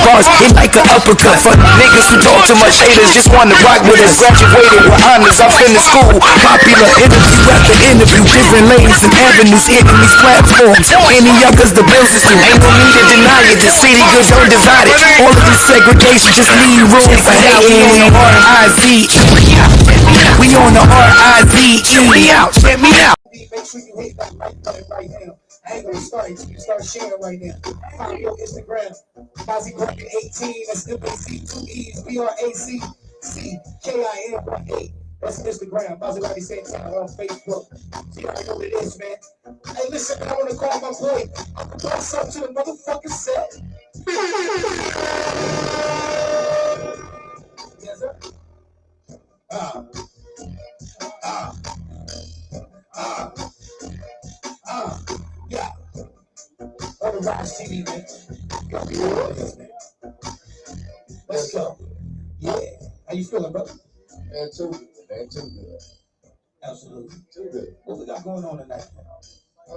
bars hit like an uppercut. For niggas who talk too much, haters just wanna rock with us. Graduated with honors, I finished school. Popular interview after interview, different lanes and avenues hitting these platforms. Any youngers, the bills is due. Ain't no need to deny it. The city good, don't divide it. All of this segregation just leave room for hating. We on the R-I-Z-E. We on the R-I-Z-E. Check me out, check me out. Make sure you hit that like button right now. I ain't gonna start until you start sharing right now. Follow your Instagram, Mazerati 18. That's M-A-Z-2-E's B-R-A-C-C-K-I-N-8. That's Instagram, Mazerati Santana on Facebook. So you already know what it is, man. Hey, listen, man, I want to call my boy. I'm gonna throw something to the motherfucking set. Yes, sir. Yeah. On the Rize TV, man. Let's go. Yeah. How you feeling, brother? Man, too good. Man, too good. Absolutely. Too good. What we got going on tonight, man? A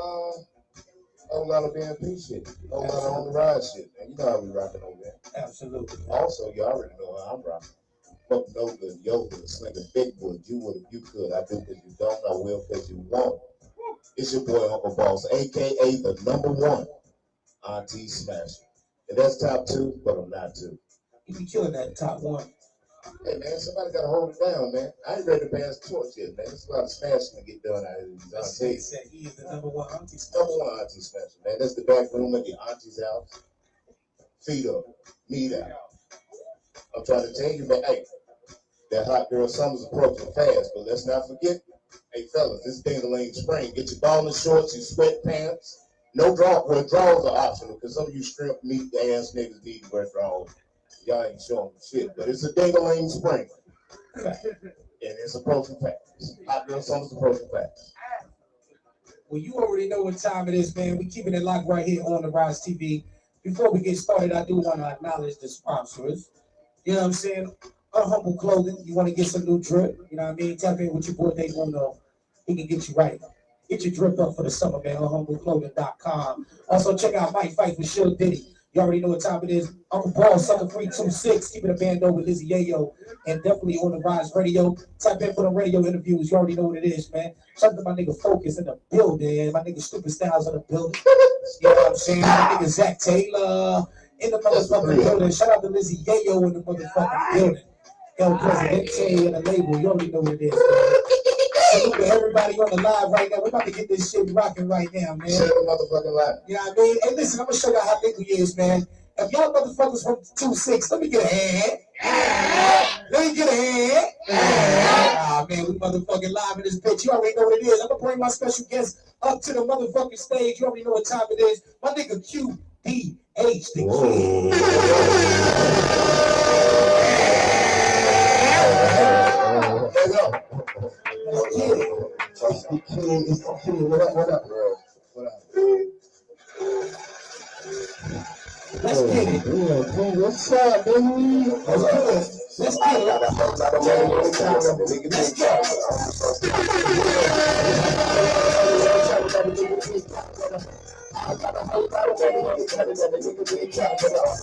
whole lot of BNP shit. A whole lot of on the Rize shit, man. You know how we rocking over there. Absolutely. Also, you already know how I'm rocking. Fuck no good, yo good, sling a big wood. You would if you could. I do because you don't. I will because you won't. It's your boy Uncle Boss, aka the #1 Auntie Smasher. And that's top 2, but I'm not 2. You be killing that top 1. Hey man, somebody gotta hold it down, man. I ain't ready to pass the torch yet, man. There's a lot of smashing to get done out of these aunties. Said he is the #1 Auntie Smasher. #1 Auntie Smasher, man. That's the back room at the auntie's house. Feet up, meat out. I'm trying to tell you, man, hey, that hot girl summer's approaching fast, but let's not forget, hey fellas, this ding-a-ling spring. Get your ballin' shorts, your sweatpants. No draw, well, draws are optional, because some of you shrimp meat ass niggas need to wear draws. Y'all ain't showing shit, but it's a ding-a-ling spring. And it's approaching fast. Hot girl summer's approaching fast. Well, you already know what time it is, man. We keeping it locked right here on the Rize TV. Before we get started, I do want to acknowledge the sponsors. You know what I'm saying? Humble Clothing. You want to get some new drip? You know what I mean? Tap in with your boy Dave Uno. He can get you right. Get your drip up for the summer, man. HumbleClothing.com. Also, check out Mike Fight with Shil Diddy. You already know what time it is. Uncle Ball, Sucker 326. Keeping a band over Lizzie, Yayo. And definitely on the Rize Radio. Tap in for the radio interviews. You already know what it is, man. Shout out to my nigga Focus in the building. My nigga Stupid Styles in the building. You know what I'm saying? My nigga Zach Taylor in the motherfucking building. Shout out to Lizzie, Yayo in the motherfucking building. Yo, Presidente and the label. You already know what it is, man. Salute to everybody on the live right now. We're about to get this shit rocking right now, man. Share the motherfucking live. You know what I mean? Hey, listen, I'm going to show y'all how big we is, man. If y'all motherfuckers from 2-6, let me get a hand. Let me get a hand. Ah, man, we motherfucking live in this bitch. You already know what it is. I'm going to bring my special guest up to the motherfucking stage. You already know what time it is. My nigga QDH, the kid. What up, bro? What up? Let's get it. What's up, baby? Let's get it. Let's get it. Let's go. I got a whole lot of money on the credit that the nigga been counting on.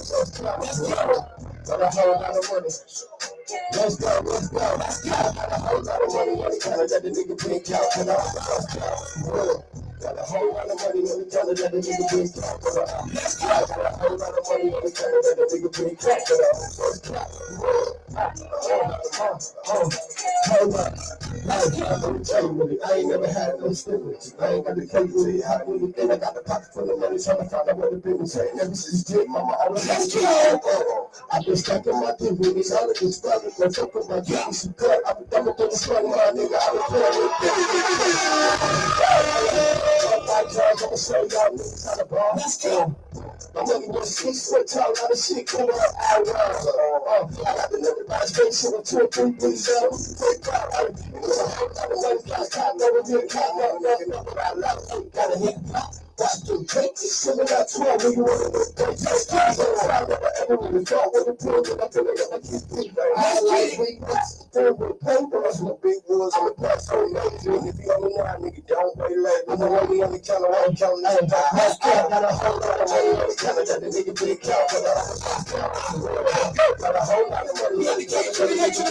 Got a whole lot of money. Let's go, let's go. I got a whole lot of money on the credit that the nigga been counting on. Got a whole lot of money on the credit that the nigga been counting on. Let's go. Got a whole lot of money on the credit that the nigga been counting on. Hold up. I'm gonna tell you with it. I ain't never had no stimulus. I ain't got the cake with it. How do you think I got the pocket full of money? Trying to find out what the business ain't. Ever since Jake, mama, I was like, I've been stacking my thing with this. All of this stuff is gonna fuck with my dreams. Some cut. I've been dumbing through the strong, my nigga. I've been playing with this. I'm gonna show y'all niggas how to ball. Let's go. My money was 6 foot tall, lot of shit coming up. I got the number by space, so 2 or 3 things out. Gotta hit pop. That's the cake. Send it out to all when you want to look great. I never really thought what it was, and I feel like I keep thinking. I like big nuts, there with papers, no big woods on the past, so lazy. If you on the line, nigga, don't wait late. I'm the only on the counter, I'm counting that back. Got a whole lot of money on the counter, that the nigga big count. Got a whole lot of money on the counter, that the nigga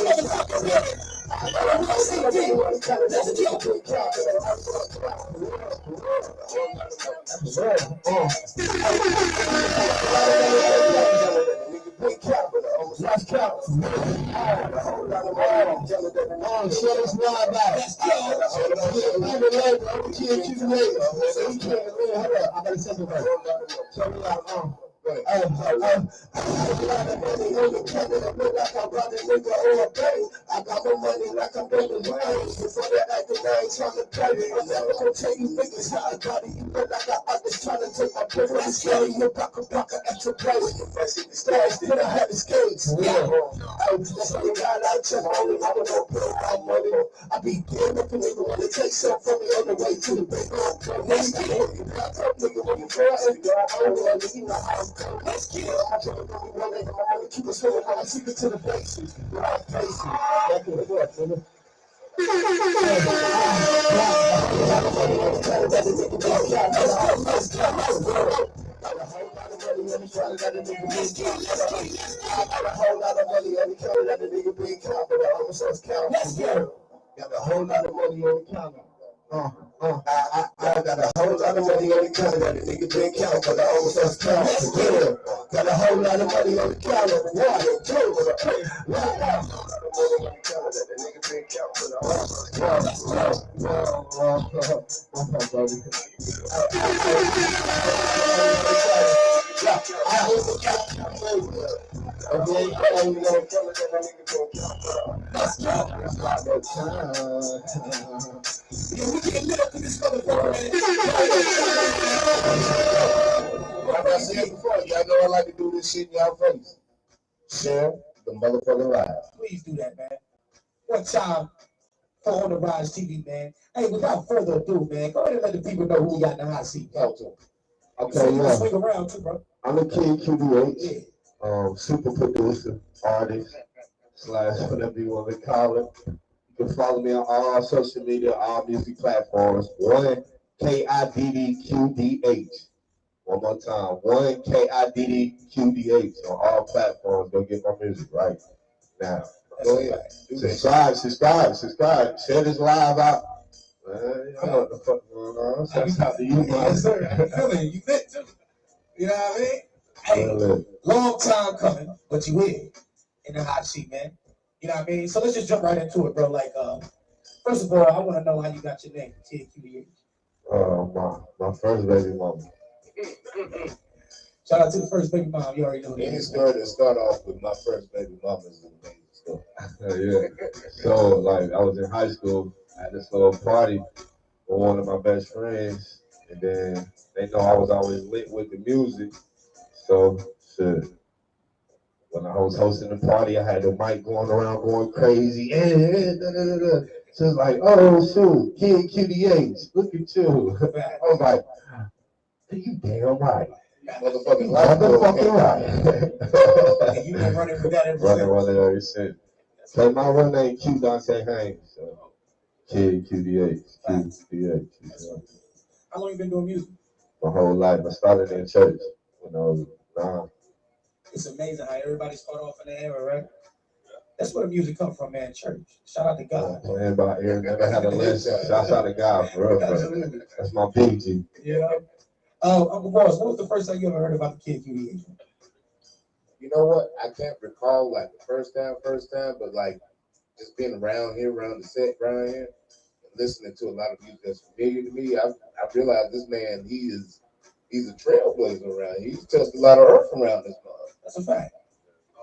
big count. I got no money like I'm building range. Before that acting, I ain't trying to play. I'm never gonna tell you niggas how I got it. You know like I was trying to take my pick from the scale. You pocket extra place. Stash, then I had the skates. Yeah. That's how you got out to only I don't know put my money. I be damn if a nigga wanna take something from me on the way to the big road. Nigga, when you go out and go, I don't want to eat my house. Let's get it. I can't go one day. I'm gonna keep it swimming. I'm gonna take it to the basics. Right, basics. Got a whole lot of money on the counter. I got a whole lot of money on the counter that the nigga been count, but I almost lost count. Yeah. Got a whole lot of money on the counter. One, two, like I said before, y'all know I like to do this shit in y'all face. Share the motherfucking live. Please do that, man. One time for On the Rise TV, man. Hey, without further ado, man, go ahead and let the people know who we got in the hot seat. Talk to them. So Okay, you yeah. can swing around too, bro. I'm a kid QDH, Yeah. super producer, artist, / whatever you want to call it. You can follow me on all social media, all music platforms. One KIDD QDH. One more time. One KIDD QDH on all platforms. Go get my music right now. Go ahead. Subscribe. Share this live out. You know what the fuck going on. That's how you Yes, sir. I feel it. You fit too. You know what I mean? Hey, long time coming, but you in the hot seat, man. You know what I mean? So let's just jump right into it, bro. Like, first of all, I want to know how you got your name, QDH. My first baby mama. Shout out to the first baby mom. You already know that. Any story that start off with my first baby mama is an amazing story. Yeah. So, like, I was in high school at this little party with one of my best friends, and then they know I was always lit with the music. So, shit. When I was hosting the party, I had the mic going around, going crazy. So it's like, oh shoot, Kid QDH, look at you. I was like, you damn right. Motherfucking right. You been running with that ever Running ever since. So my real name Q Dante Haynes. So Kid QDH. QDH. How long you been doing music? My whole life. I started in church when I was 9. It's amazing how everybody start off in the era, right? That's where the music come from, man. Church. Shout out to God. Playing by ear, never had a list. Shout out to God for real, bro. That's my big G. Yeah. Uncle Boss, what was the first time you ever heard about the Kid QDH? You know what? I can't recall like the first time, but like just being around the set around here, and listening to a lot of music that's familiar to me. I realized this man, he's a trailblazer around here. He's touched a lot of earth around this month. That's a fact.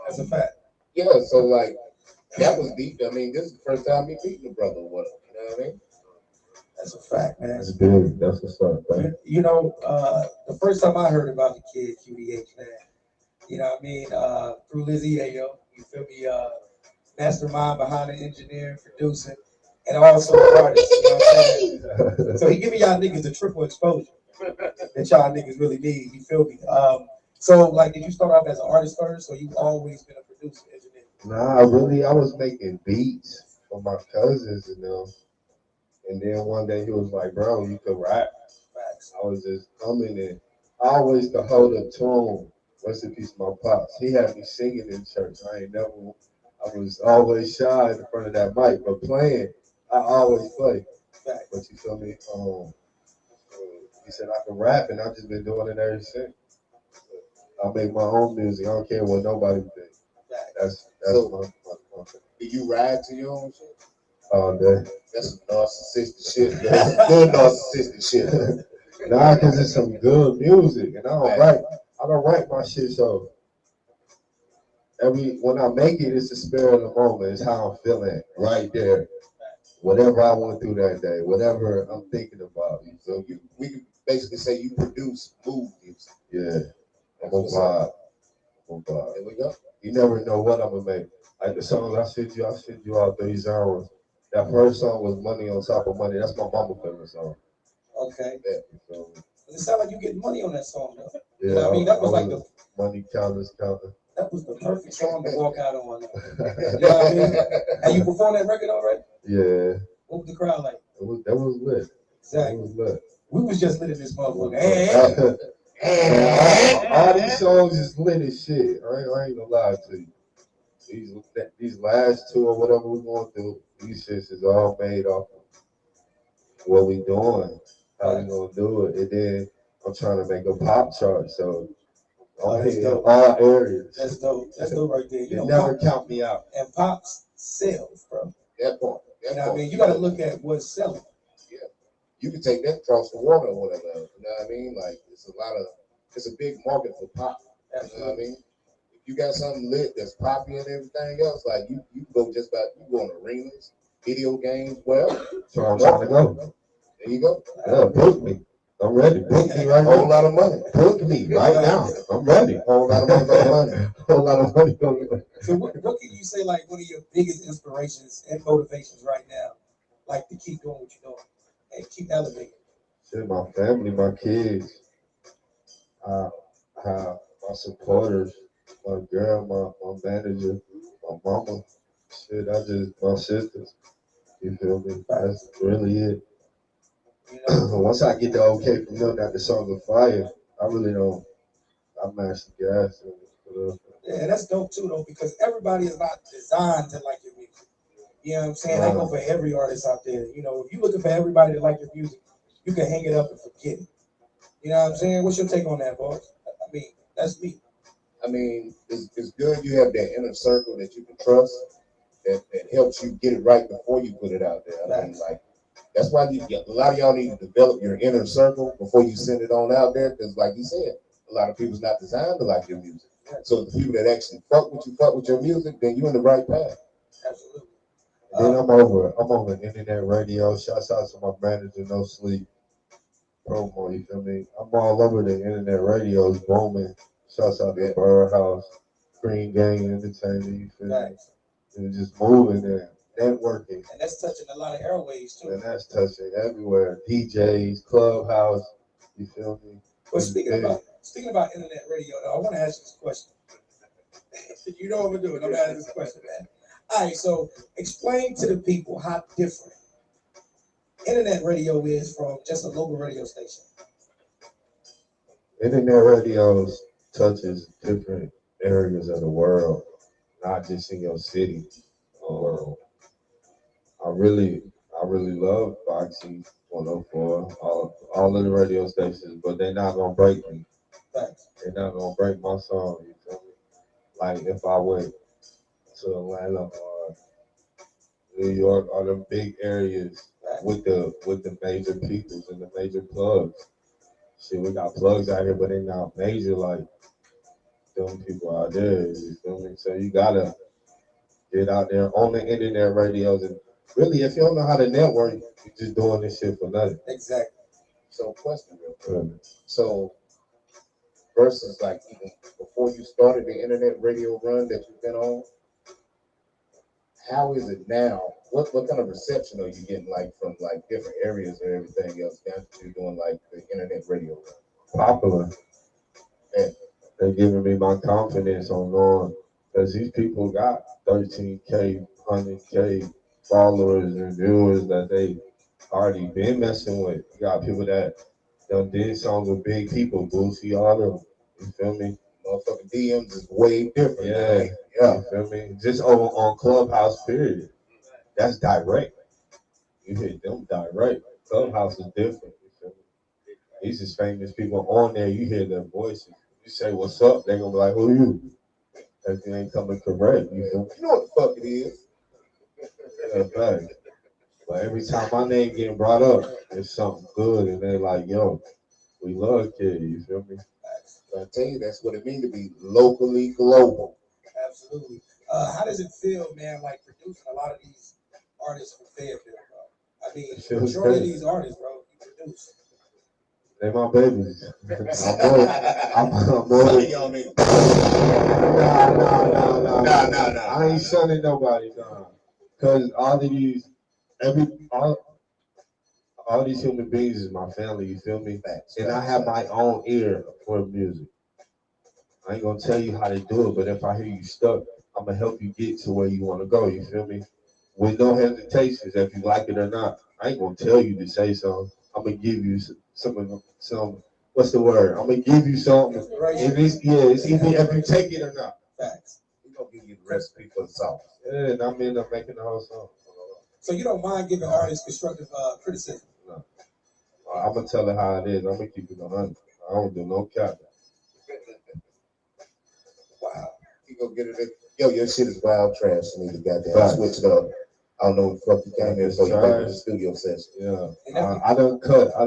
That's a fact. Yeah, so like that was deep. I mean, this is the first time me meeting the brother or whatever. You know what I mean? That's a fact, man. That's big. That's what's up, man. You know, the first time I heard about the Kid QDH, man, you know what I mean? Through Lizzie, Yayo, you feel me? Mastermind behind the engineering, producing, and also the artist, you know what I'm saying? So he giving y'all niggas the triple exposure. that y'all niggas really need. You feel me? So like, did you start off as an artist first, or you always been a producer, engineer? Nah, I was making beats for my cousins and them. And then one day he was like, bro, you could rap. Facts. I was just coming in. I always could hold a tune. Rest in peace, my pops. He had me singing in church. I was always shy in front of that mic, but playing, I always play. Facts. But you feel me? He said I could rap, and I've just been doing it ever since. I make my own music. I don't care what nobody thinks. That's So, my do you ride to your own shit? all day. That's some narcissistic shit. That's good narcissistic shit. Nah, cause it's some good music, and I don't write my shit so. When I make it, it's the spirit of the moment. It's how I'm feeling right there. Whatever I went through that day, whatever I'm thinking about. So we can basically say you produce mood music. Yeah, I'm That's a what's up. vibe. There we go. You never know what I'm gonna make. Like the songs I sent you all 3 genres. That first song was Money on Top of Money. That's my mama favorite song. Okay. Yeah, you feel me? It sounded like you getting money on that song, though. Yeah, You know what I mean? That was like money counters counter. that was the perfect song to walk out on. You know what I mean? And you performed that record already? Yeah. What was the crowd like? That was lit. Exactly. It was lit. We was just lit in this motherfucker. All these songs is lit as shit. I ain't gonna lie to you. These last 2 or whatever we're going through, these shits is all made off of what we doing, how we gonna do it, and then I'm trying to make a pop chart, so I'm hitting all areas. That's dope. That's dope right there. You know, never count me out. And pops sells, bro. That part. You know what I mean? You got to look at what's selling. Yeah. You can take that across the water or whatever. You know what I mean? Like, it's a big market for pop. You know what I mean? If you got something lit that's poppy and everything else, like you go you go on arenas, video games, wherever. So I'm trying to go. There you go. Yeah, book me. I'm ready. Book me right now. Whole lot of money. Book me right now. I'm ready. Whole lot of money. Whole lot of money coming. So what can you say, like, one of your biggest inspirations and motivations right now, like, to keep doing what you're doing and keep elevating? Shit, my family, my kids, my supporters, my girl, my manager, my mama. Shit, my sisters. You feel me? That's really it. You know, Once I get the okay from them that the song of fire, I really don't. I mash the gas. yeah, that's dope too, though, because everybody is not designed to like your music. You know what I'm saying? I go for every artist out there. You know, if you're looking for everybody to like your music, you can hang it up and forget it. You know what I'm saying? What's your take on that, boss? I mean, that's me. I mean, it's good you have that inner circle that you can trust that helps you get it right before you put it out there. I mean, like, that's why a lot of y'all need to develop your inner circle before you send it on out there. Because, like you said, a lot of people's not designed to like your music. So the people that actually fuck with your music, then you're in the right path. Absolutely. And then I'm over internet radio. Shouts out to my manager, No Sleep Promo. You feel me? I'm all over the internet radios booming. Shouts out to Birdhouse, Green Gang Entertainment. You feel me? And just moving and networking. And that's touching a lot of airways too. And that's touching everywhere. DJs, Clubhouse. You feel me? But speaking about internet radio, though, I want to ask you this question. You know what I'm doing. I'm gonna ask this question, man. All right, so explain to the people how different internet radio is from just a local radio station. Internet radios touches different areas of the world, not just in your city. I really love Foxy 104, all of the radio stations, but they're not gonna break me. Thanks. They're not gonna break my song. You feel me? Like if I went to Atlanta or New York or the big areas with the major peoples and the major plugs. Shit, we got plugs out here, but they not major like them people out there. You feel me? So you gotta get out there on the internet radios, and really, if you don't know how to network, you're just doing this shit for nothing. Exactly. So, question real quick. So, versus like even before you started the internet radio run that you've been on, how is it now? What kind of reception are you getting like from like different areas or everything else now that you're doing like the internet radio? Popular. Yeah. They're giving me my confidence on knowing because these people got 13K, 100K followers and viewers that they already been messing with. You got people that done did songs with big people, Boosie, all of them. You feel me? Motherfucking DMs is way different. Yeah, Yeah. you feel me? Just over on Clubhouse, period. That's direct. You hit them direct. Clubhouse is different. You feel me? These is famous people on there. You hear their voices. You say what's up, they gonna be like, who you? If you ain't coming correct, you feel me? You know what the fuck it is. Yeah, fact. But every time my name getting brought up, it's something good, and they like, yo, we love Kid. You feel me? I tell you, that's what it means to be locally global. Absolutely. How does it feel, man, like producing a lot of these artists from Fayetteville, bro? I mean, It feels majority of good. these artists, bro, you produce. They my babies. I'm more. Nah. I ain't shunning nobody, nah. Cause all of these, all these human beings is my family. You feel me? And I have my own ear for music. I ain't gonna tell you how to do it, but if I hear you stuck, I'm gonna help you get to where you want to go. You feel me? With no hesitations, if you like it or not. I ain't gonna tell you to say something. I'm gonna give you some. What's the word? I'm gonna give you something. And it's either if you take it or not. Facts. We're gonna give you the recipe for the sauce. Yeah, and I'm end up making the whole song. So you don't mind giving artists constructive criticism? No. I'm gonna tell it how it is. I'm gonna keep it 100. I don't do no cap. Wow. You gonna get it? Yo, your shit is wild trash. You need to goddamn switch it up. I don't know what the fuck you came here for. You back in the studio session. Yeah. I done cut. I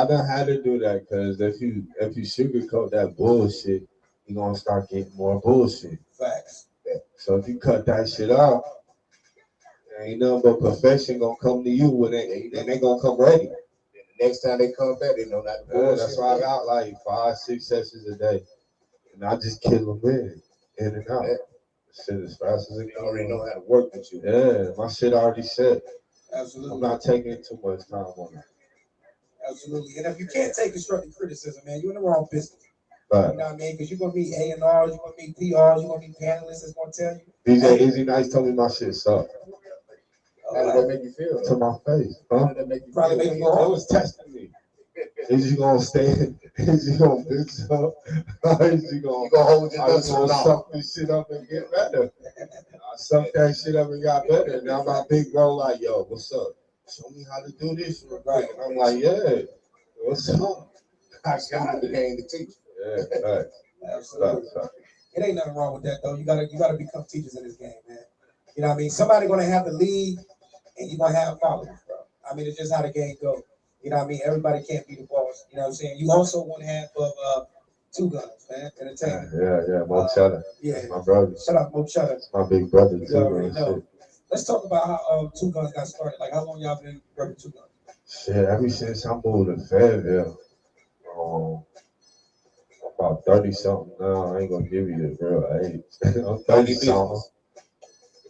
done had to do that because if you sugarcoat that bullshit, you're gonna start getting more bullshit. Facts. Yeah. So if you cut that shit out, ain't nothing but perfection gonna come to you when they gonna come ready. The next time they come back, they know not to bullshit. That's why I got like 5-6 sessions a day, and I just kill them in and out. Shit as fast as it comes. Already know how to work with you. Yeah, my shit already set. Absolutely. I'm not taking too much time on it. Absolutely. And if you can't take constructive criticism, man, you're in the wrong business. Right. You know what I mean? Because you're going to meet A&Rs, you're going to meet PRs, you're going to meet panelists that's going to tell you. DJ Easy Nice told me my shit sucked. How did that make you feel? To my face. Huh? How did that make you Probably feel? make you go home. It was testing me. Is you gonna stay? Is you gonna bitch up? Or is you gonna hold your nose gonna suck this shit up and get better? I sucked that shit up and got better. Now my big bro like, yo, what's up? Show me how to do this real quick. And I'm like, yeah, what's up? I got the game to teach. Yeah, right. Absolutely. It ain't nothing wrong with that though. You gotta become teachers in this game, man. You know what I mean? Somebody gonna have to lead and you're gonna have followers, bro. I mean, it's just how the game goes. You know what I mean? Everybody can't be the boss. You know what I'm saying? You also want to have two guns, man. Entertainment. Yeah. Mo Cheddar. Yeah. That's my brother. Shut up, Mo Cheddar. That's my big brother too. You already know. Let's talk about how Two Guns got started. Like, how long y'all been working Two Guns? Shit, ever since I moved to Fayetteville, about 30 something now. I ain't gonna give you the real age. I'm 30 something.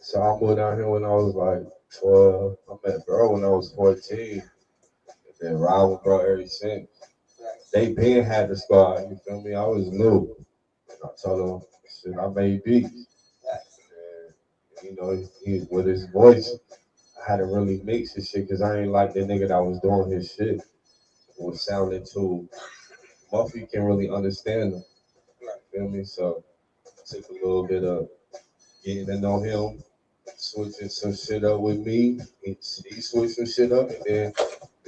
So I moved down here when I was like 12. I met bro when I was 14. Been riding with bro ever since. They been had the squad, you feel me? I was new. And I told him, shit, I made beats. And, you know, he with his voice, I had to really mix his shit because I ain't like the nigga that was doing his shit. It was sounding too, Muffy can really understand him. You feel me? So it took a little bit of getting to know him, switching some shit up with me. He switched some shit up and then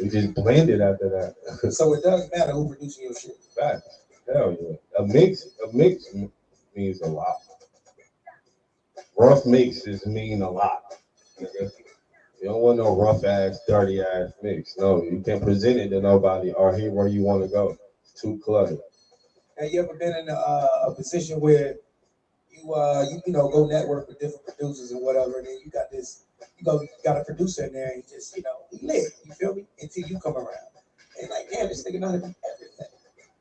we just blended after that. So it doesn't matter who producing your shit. Fact. Hell yeah. A mix means a lot. Rough mixes mean a lot. Nigga. You don't want no rough ass, dirty ass mix. No, you can't present it to nobody or hear where you want to go. It's too cluttered. Have you ever been in a position where you know go network with different producers and whatever, and then you got a producer in there and he just he lit, you feel me? Until you come around and like, damn, this nigga know how to do everything.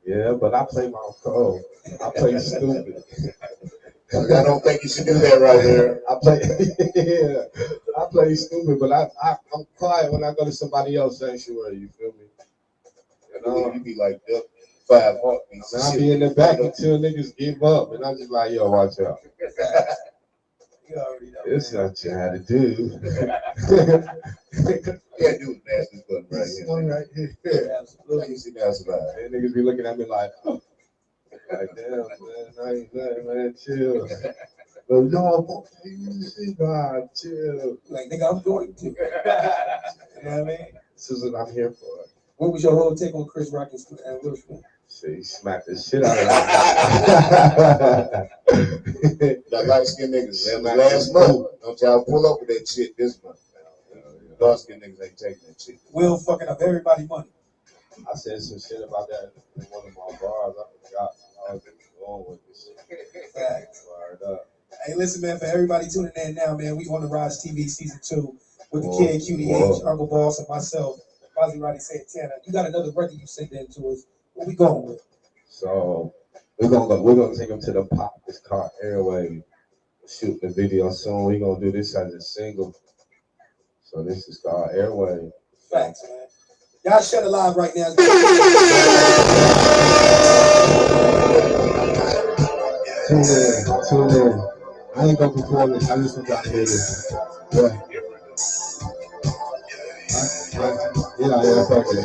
Yeah, but I play my code. I play stupid. I don't think you should do that right there. I play, yeah, I play stupid, but I'm quiet when I go to somebody else's sanctuary. You feel me? You know, you be like, duck 5 heartbeats. And I be in the back until niggas give up, and I'm just like, yo, watch out. You already know. It's not your attitude. Yeah, dude, nasty button right This here. one right here. Yeah, absolutely. You see that's about it. And niggas be looking at me like, oh. Like, damn, man, I ain't nothing, man, chill. But no, nah, chill. Like, nigga, I'm going to. You know what I mean? This is what I'm here for. What was your whole take on Chris Rock and Will Smith? So he smacked the shit out of that. That light skinned niggas, that was last month. Don't y'all pull up with that shit this month. Dark skinned niggas ain't taking that shit. Will fucking up everybody's money. I said some shit about that in one of my bars. I forgot how I was going with this shit. Facts. Fired up. Hey, listen, man, for everybody tuning in now, man, we on the Rise TV season 2 with the kid QDH, Uncle Boss, and myself, Mazerati Santana. You got another record you sent in to us. What we going with? So we're gonna take him to the pop. It's called Airway. Shoot the video soon. We're gonna do this as a single. So this is called Airway. Facts, man. Y'all shut it live right now. Tune in. I ain't gonna perform this. I just want y'all to hear this. Yeah. Yeah, fuck it.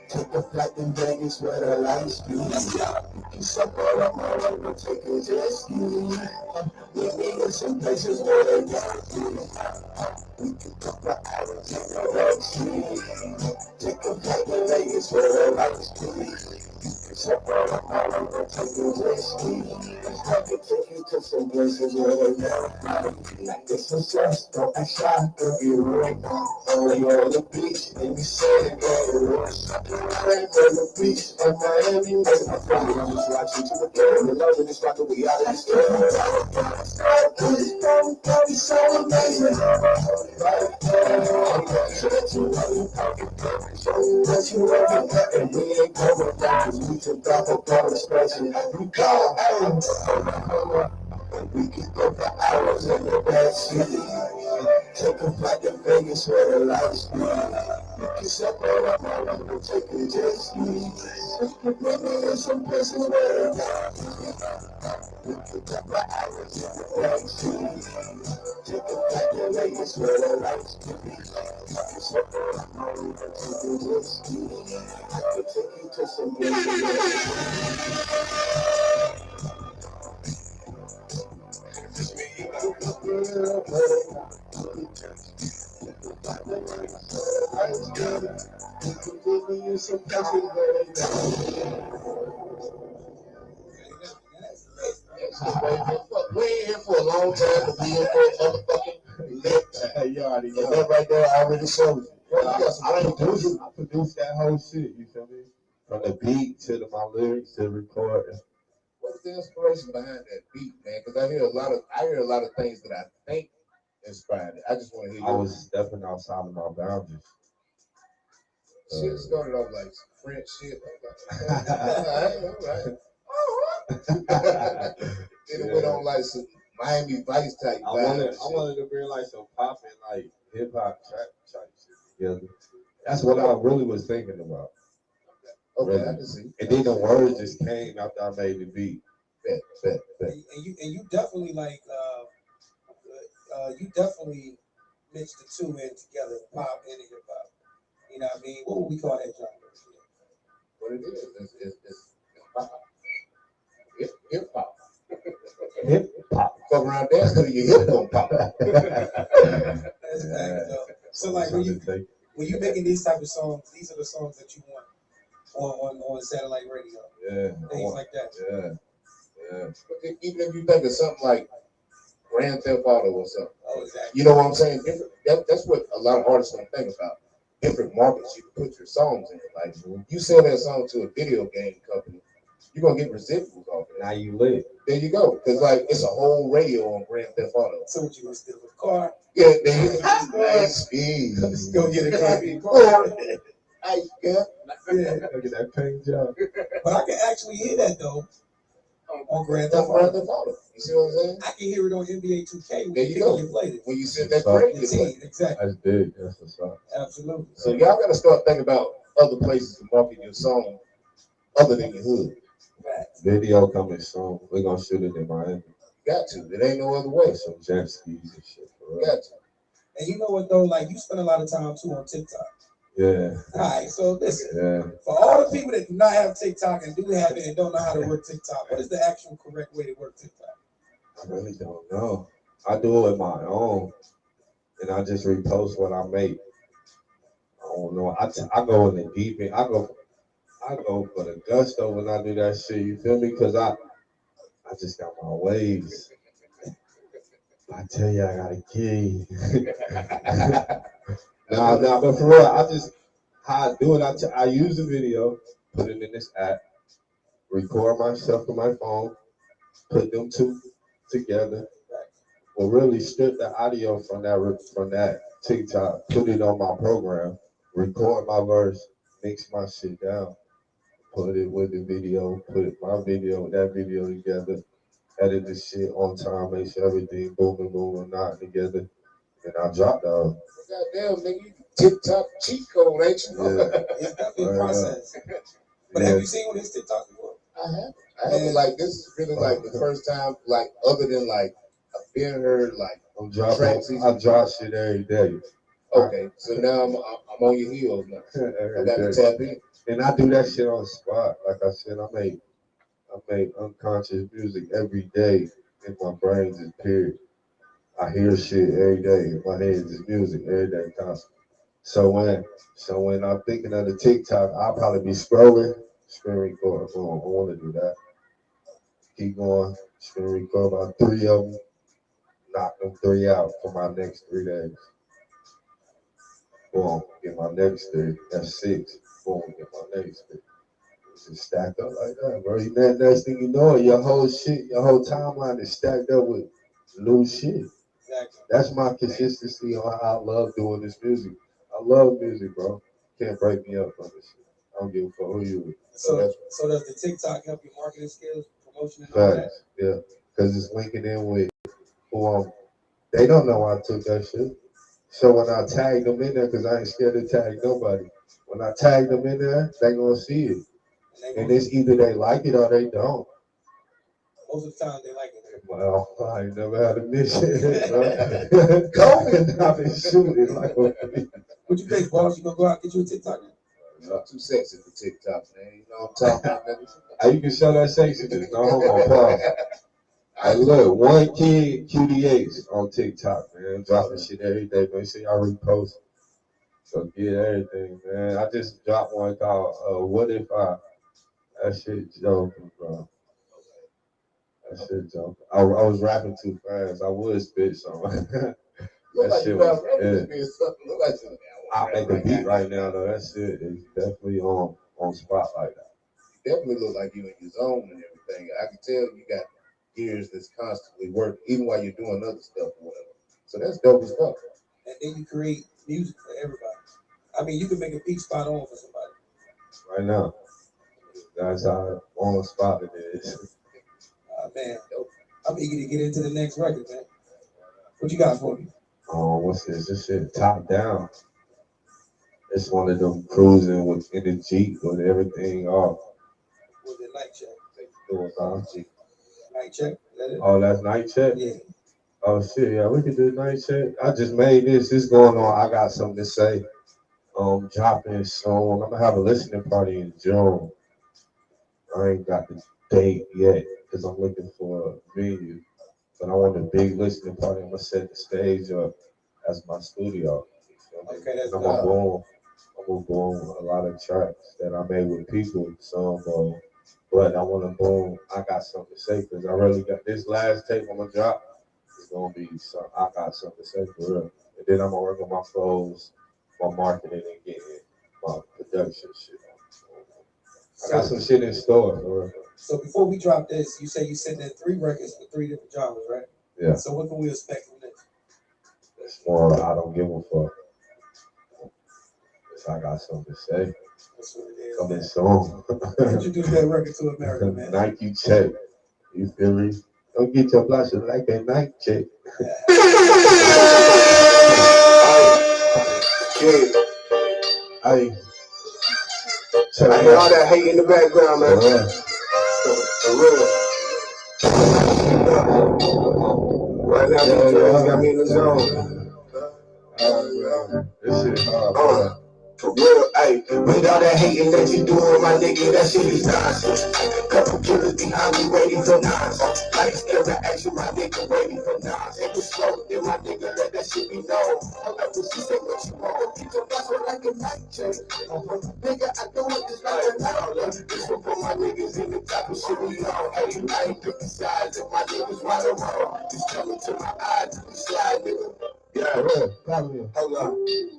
Take a flight in Vegas where the lights be. You support them all over, take a jet ski. We need some places where they got to. We can go for hours in the backseat. Take a flight in Vegas where the lights be. You support them all over, take a jet ski. I can take you to some places where they got to. Like this is just, don't act shy, don't be rude. Only on the beach, and you say it, girl. On the beach of Miami, I'm just watching to the game. The love in this rocket, we out of this game. It's so amazing. So that you know you pocket. That you love it, and we ain't going down. We took off a demonstration. We go, we can go for hours in the backseat. Take a flight to Vegas where the lights be. You can separate up all of them, take a jet ski. Maybe in some places where they got we can go for hours in the backseat. Take a flight to Vegas where the lights be. You can separate up all of them, take a jet ski. I can take you to some places We ain't here for a long time to be here for a motherfucking lit. You already And know. that right there, I already showed you. I produced that whole shit, you feel me? From the beat to my lyrics to recording. What's the inspiration behind that beat, man? Because I hear a lot of things that I think inspired it. I just want to hear I you. was stepping outside of my boundaries. Shit started off like French shit. All right. It went on like some Miami Vice type. I wanted to bring like some popping, like hip hop trap type shit together. That's what I really was thinking about. Okay, really. I can see. And then the words just came after I made the beat. Bet. And you definitely like you definitely mix the two in together, pop and hip hop. You know what I mean? What would we call that genre? What it is, it's pop. Hip hop. Hip hop. Fuck around dance till your hip gonna pop. That's exactly. So like when you making these type of songs, these are the songs that you want on satellite radio. Yeah. Things like that. Yeah. But even if you think of something like Grand Theft Auto or something. Oh, exactly. You know what I'm saying? That's what a lot of artists don't think about. Different markets you can put your songs in. Like you sell that song to a video game company, you're gonna get residuals off it. Now you lit. There you go. Because like it's a whole radio on Grand Theft Auto. So what you gonna steal a car? Yeah, there you go. Nice speed. Go get a car. Nice, yeah. Go get that paying job. But I can actually hear that though on Grand Theft Grand Auto. Theft Auto. You see what I'm saying? I can hear it on NBA 2K. There you go. You play it. When you sit that great, you play. Exactly. That's big. That's what's up. Absolutely. So y'all gotta start thinking about other places to market your song other than your hood. Right. Video coming soon. We're gonna shoot it in Miami. Got to. It ain't no other way. With some jet skis and shit. For real. Got to. And you know what though? Like you spend a lot of time too on TikTok. Yeah. All right. So listen. Yeah. For all the people that do not have TikTok and do have it and don't know how to work TikTok, what is the actual correct way to work TikTok? I really don't know. I do it my own, and I just repost what I make. I don't know. I go in the deep end. I go for the gusto when I do that shit. You feel me? Because I just got my ways. I tell you, I got a key. Nah, but for real, how I do it, I use the video, put it in this app, record myself with my phone, put them two together, but really strip the audio from that TikTok, put it on my program, record my verse, mix my shit down, put it with the video, put my video and that video together, edit the shit on time, make sure everything boom, not together, and I drop the Goddamn, nigga, you TikTok cheat code, ain't you? Yeah. It's definitely a process. But have you seen what his TikTok before? I haven't. Like this is really like the first time, like other than like I've been heard like I drop shit every day. Okay, so now I'm on your heels now. I got to tap in. And I do that shit on the spot. Like I said, I make unconscious music every day in my brain, just period. I hear shit every day in my head, just music every day, constant. So when I'm thinking of the TikTok, I'll probably be scrolling, screen record. Boom, I want to do that. Keep going, screen record about 3 of them, knock them 3 out for my next 3 days. Boom, get my next 3. That's 6. Boom, get my next 3. Just stacked up like that, bro. That next thing you know, your whole timeline is stacked up with new shit. Exactly. That's my consistency on how I love doing this music. I love music, bro. Can't break me up on this shit. I don't give a fuck who you is. So does the TikTok help your marketing skills, promotion, and all that? Yeah, because it's linking in with who they don't know I took that shit. So when I tag them in there, because I ain't scared to tag nobody, when I tag them in there, they gonna see it. And it's either they like it or they don't. Most of the time they like it. Well, I ain't never had a mission, bro. COVID, I've been shooting like a What you think, boss? You gonna go out and get you a TikTok? Not too sexy for TikTok, man. You know what I'm talking about? You can show that sexiness. No homo, pause. Hey, look, one kid, QDH on TikTok, man. Dropping shit every day. Make sure y'all repost. So get everything, man. I just dropped one called What If I? That shit joking, bro. That shit joking. I was rapping too fast. I would spit something. That shit was, yeah. I make a beat right now, though. That shit is definitely on spot like that. You definitely look like you in your zone and everything. I can tell you got gears that's constantly working, even while you're doing other stuff or whatever. So that's dope as fuck. And then you create music for everybody. I mean, you can make a beat spot on for somebody. Right now. That's how on spot it is. Man, I'm eager to get into the next record, man. What you got for me? Oh, what's this? This shit top down. It's one of them cruising with in the Jeep with everything off. Was it Night Check? It was off Jeep. Night Check? Is that it? Oh, that's Night Check? Yeah. Oh shit, yeah, we can do Night Check. I just made this. It's going on. I got something to say. Dropping soon. I'm gonna have a listening party in June. I ain't got the date yet because I'm looking for a venue. But I want a big listening party. I'm gonna set the stage up as my studio. Okay, that's I'm gonna boom a lot of tracks that I made with people. But I want to boom. I got something to say because I really got this last tape I'm gonna drop. It's gonna be some. I got something to say for real. And then I'm gonna work on my flows, my marketing, and getting my production shit. I got some shit in store. For real. So before we drop this, you say you sent in 3 records for 3 different genres, right? Yeah. So what can we expect from this? It's more. I don't give a fuck. I got something to say. That's what it is. Coming soon. Introduce that record to America, man. Nike check. You feel me? Don't get your blushes like a Nike check. Hey. I hear all that hate in the background, man. For real. Right now, these drugs got me in the zone. This shit hard. For real, ayy. With all that hating that you doing, my nigga, that shit is nonsense. Couple killers behind me waiting for nonsense. Like every action, my nigga waiting for nonsense. It was slow, then my nigga let that shit be known. I was just say what you want. Keep your bust like a night check. Nigga, I do it just like a night. This one for my niggas in the top of shit we on. Hey, I ain't picking sides if my niggas right or wrong. Just tell me to my eyes, we slide, nigga. Yeah, hold on.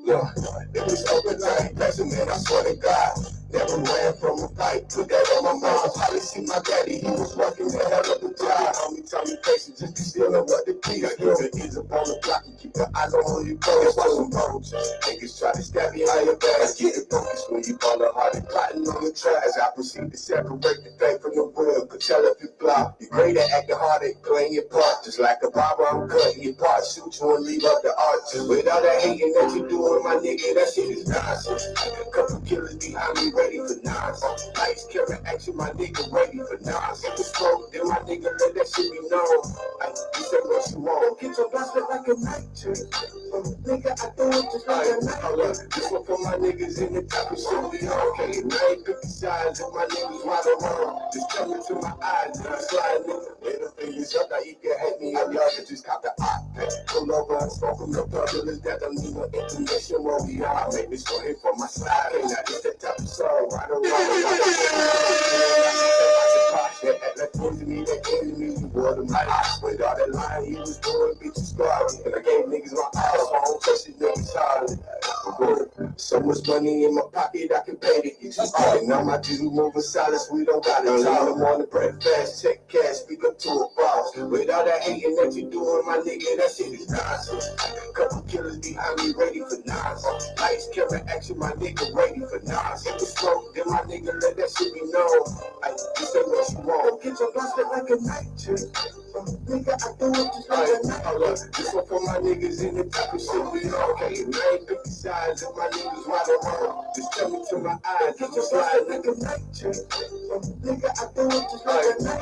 Look, it was overtime, passing, man, I swear to God. Never ran from a fight, put that on my mom. Probably see my daddy, he was working the hell of a job. Homie, tell me patient, just be still know what the key is. Keep the ears up on the block and keep your eyes on who you go. That's why some bones. Niggas try to stab you how your back. Get it focused when you fall hard and plotting on the track. As I proceed to separate the fake from the real, could tell if you flop. You great at acting hard and playing your part. Just like a barber, I'm cutting your part. Shoot you and leave up the arches. With all that hating that you doing, my nigga, that shit is nonsense. A couple killers behind me ready for nonsense. Lights, camera, action, my nigga ready for nonsense. If it's smoke, then my nigga let that shit be known. You say what you want. Get your bust like a night check. Nigga, I do it just like a night check. This one for my niggas in the top of shit we on. Okay, I ain't picking sides if my niggas right or wrong. Just tell me to my eyes and I slide, nigga. Little fingers up, now you can hate me. I'm y'all that just cop the iPad. Pull over and smoke from the public. That don't need no information where we are. Make this one hit for my side. Ain't not just that type of soul. Right or wrong. That act like poison me, that enemy, you water my eyes. With all that lying he was doing, bitch, you starving. And I gave niggas my eyes, so I don't trust these niggas hard. So much money in my pocket, I can pay to get you started. Now my dude moving silence, we don't got it. Time to want to break fast, check cash, speak up to a boss. With all that hating that you doing, my nigga, that shit is nonsense. Couple killers behind me ready for nonsense. Lights, camera, action, my nigga ready for nonsense. If it's smoke, then my nigga let that shit be known. You say what you want. Don't get your bust like a night check. Nigga, I do it just like a night. This one for my niggas in the top of shit we on. Okay, I ain't picking sides if my niggas right or wrong. Just tell me to my eyes. Get your bust like a night check. Nigga, I do it just like a night.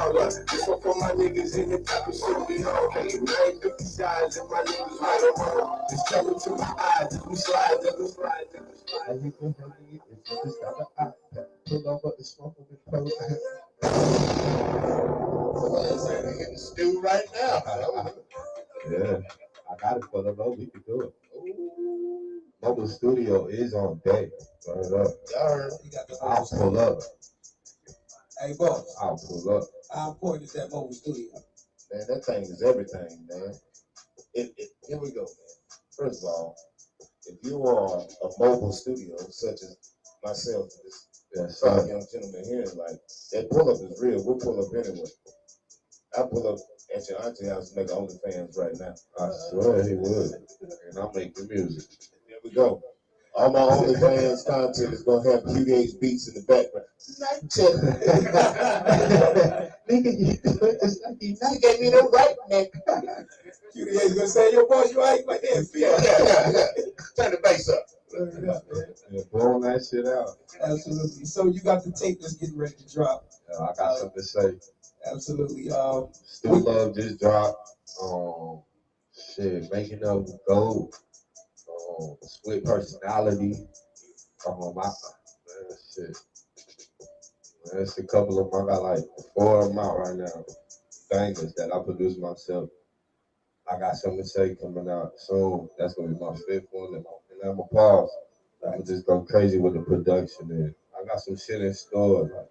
This one for my niggas in the top of shit we on. Okay, I ain't picking sides if my niggas right or wrong. Just tell me to my eyes. We slide, niggas slide, niggas slide. You can hate me if you just got the iPad. Pull over the smoke with the post. In the stew right now. Yeah, I got it for the low. We can do it. Mobile studio is on deck. Turn it up. I'll pull up. Hey, boss. I'll pull up. How important is that mobile studio? Man, that thing is everything, man. Here we go, man. First of all, if you are a mobile studio, such as myself, this fine young gentleman here, like, that pull-up is real. We'll pull up anyway. I pull up at your auntie house to make OnlyFans right now. I swear he would. And I'll make the music. There we go. All my OnlyFans content is gonna have QDH beats in the background. Nigga, you do it just like you gave me the right neck. QDH gonna say, yo, boss, you ain't like that. Turn the bass up. Yeah, blowing that shit out. Absolutely. So you got the tape that's getting ready to drop. Yeah, I got something to say. Absolutely. Still Love just dropped. Shit, Making Up with Gold. Split Personality. Man, shit. Man, it's a couple of them. I got like 4 of them out right now. Bangers that I produced myself. I got something to say coming out soon. That's gonna be my 5th one, and I'm gonna pause. I'm gonna just go crazy with the production. And I got some shit in store, like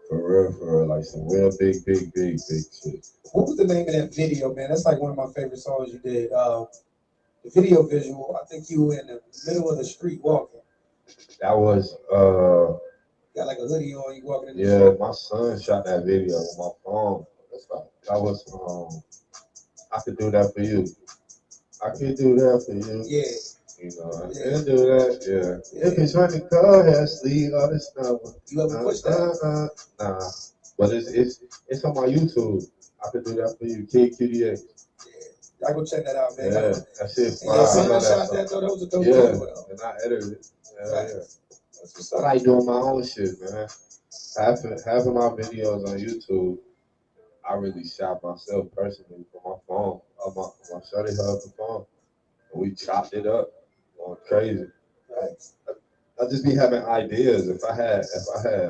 for real, like some real big shit. What was the name of that video, man? That's like one of my favorite songs you did. The video visual, I think you were in the middle of the street walking. That was Got like a hoodie on, you walking in the yeah, street. my son shot that video on my phone. That was I could do that for you. I could do that for you. Yeah. You know, I can do that, yeah. If it's running cold, sleep all this stuff. You ever push that? Nah. But it's on my YouTube. I could do that for you. QDH. Yeah. I go check that out, man. Yeah, that shit fire. Your son shot that though, that was a dope video. And I edited it. Yeah. That's what's up. I like doing my own shit, man. Having my videos on YouTube, I really shot myself personally from my phone. My shorty held the phone. And we chopped it up. Going crazy. I just be having ideas. If I had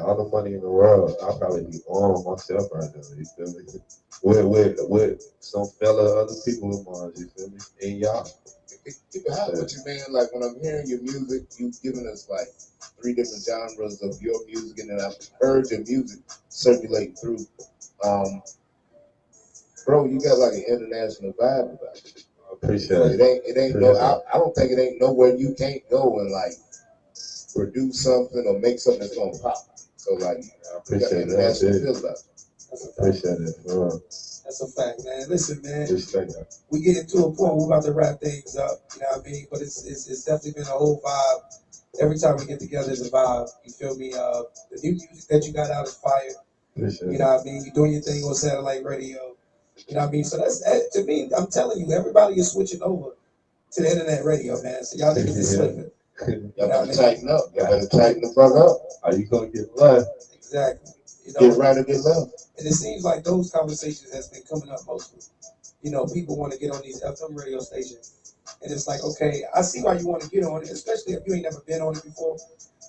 all the money in the world, I'd probably be on myself right now. You feel me? With some fella other people of mine. You feel me? And y'all. Keep it hot with you, man. Like when I'm hearing your music, you've given us like 3 different genres of your music, and then I've heard your music circulate through. Bro, you got like an international vibe about it. I appreciate it. It ain't no. I don't think it ain't nowhere you can't go and like produce something or make something that's gonna pop. So like, I appreciate that. Appreciate it. That's a fact, man. Listen, man. Respect that. We getting to a point where we're about to wrap things up. You know what I mean? But it's definitely been a whole vibe. Every time we get together, it's a vibe. You feel me? The new music that you got out is fire. Appreciate you know what I mean? You're doing your thing on satellite radio. You know what I mean? So that's to me. I'm telling you, everybody is switching over to the internet radio, man. So y'all niggas is slipping. Y'all gotta tighten up. Y'all gotta tighten the fuck up. Are you gonna get love? Exactly. You know, get right or get love. And it seems like those conversations has been coming up mostly. You know, people want to get on these FM radio stations, and it's like, okay, I see why you want to get on it, especially if you ain't never been on it before.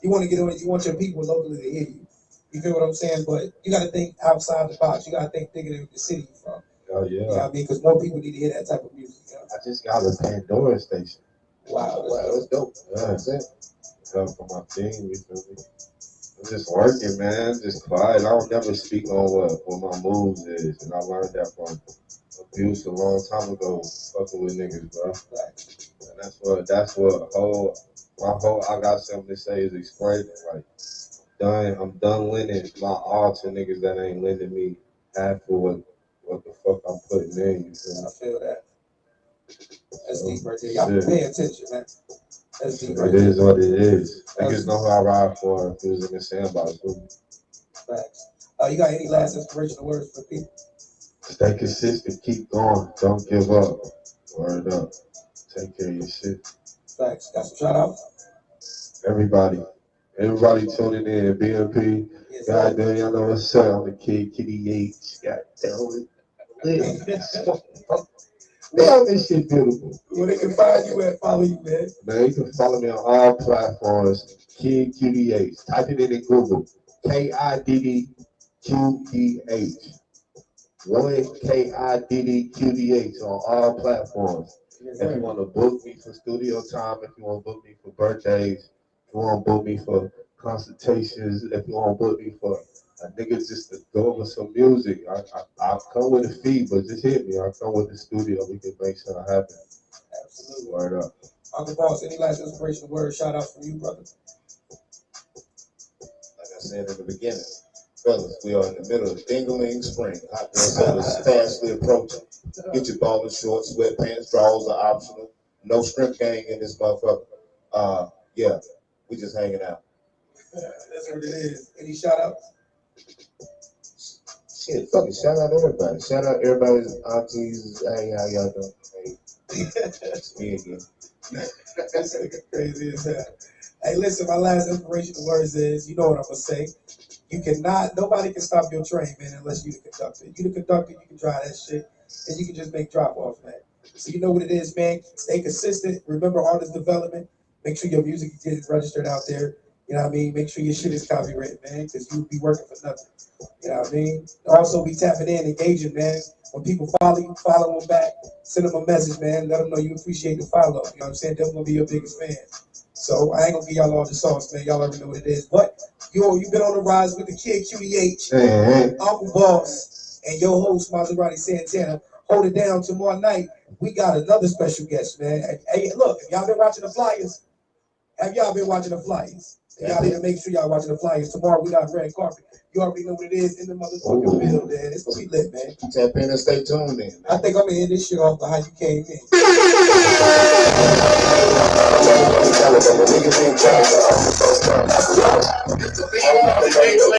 You want to get on it. You want your people locally to hear you. You feel what I'm saying? But you got to think outside the box. You got to think bigger than the city you're from. Oh yeah. You know what I mean? Because more people need to hear that type of music. You know? I just got a Pandora station. Wow, that's dope. That's it. Help for my team. You feel me? I'm just working, man. Just quiet. I don't never speak on what my moves is, and I learned that from abuse a long time ago. Fucking with niggas, bro. And that's what I got something to say is explaining. Like, I'm done lending my all to niggas that ain't lending me half of what the fuck I'm putting in. You feel me? I feel that. That's deep right there. Y'all pay attention, man. That's deep right It there. is what it is. Niggas know who I ride for if it was in the sandbox. Facts. You got any last inspirational words for people? Stay consistent, keep going, don't give up. Word up. Take care of your shit. Facts. Got some shout outs? Everybody tuning in. BMP. Yes, goddamn, y'all know what's up. I'm the kid, KIDD. Goddamn it. Damn, this shit beautiful. Where they can find you at, follow you, man. Man, you can follow me on all platforms. Kid QDH. Type it in Google. KIDD QDH. 1KIDD QDH on all platforms. If you want to book me for studio time, if you want to book me for birthdays, if you want to book me for consultations, if you want to book me for a nigga just to go over some music, I'll come with a fee, but just hit me. I'll come with the studio. We can make sure it happen. Absolutely. Word up. Uncle Boss, any last inspirational words, shout outs from you, brother? Like I said in the beginning, fellas, we are in the middle of dingling spring. Hot girl summer is fastly approaching. Get your ballin' shorts, sweatpants, drawers are optional. No strip gang in this motherfucker. Yeah, we just hanging out. That's what it is. Any shout outs? Shit, fuck it. Shout out to everybody. Shout out everybody's aunties. Hey, how y'all doing? Hey, it's me again. That's crazy as hell. Hey, listen, my last inspirational words is, you know what I'm gonna say. Nobody can stop your train, man, unless you the conductor. You the conductor, you can drive that shit, and you can just make drop-offs, man. So you know what it is, man. Stay consistent. Remember artist development. Make sure your music is getting registered out there. You know what I mean? Make sure your shit is copywritten, man, because you'll be working for nothing. You know what I mean? Also, be tapping in, engaging, man. When people follow you, follow them back. Send them a message, man. Let them know you appreciate the follow. You know what I'm saying? They're going to be your biggest fan. So I ain't going to give y'all all the sauce, man. Y'all already know what it is. But you've been on the rise with the kid QDH, Uncle Boss, and your host, Mazerati Santana. Hold it down tomorrow night. We got another special guest, man. Hey, look, if y'all been watching the Flyers, have y'all been watching the Flyers? Y'all need to make sure y'all watching the Flyers. Tomorrow we got red carpet. You already know what it is in the motherfucking field, man. It's gonna be lit, man. Tap in and stay tuned in. I think I'm gonna end this shit off by how you came in.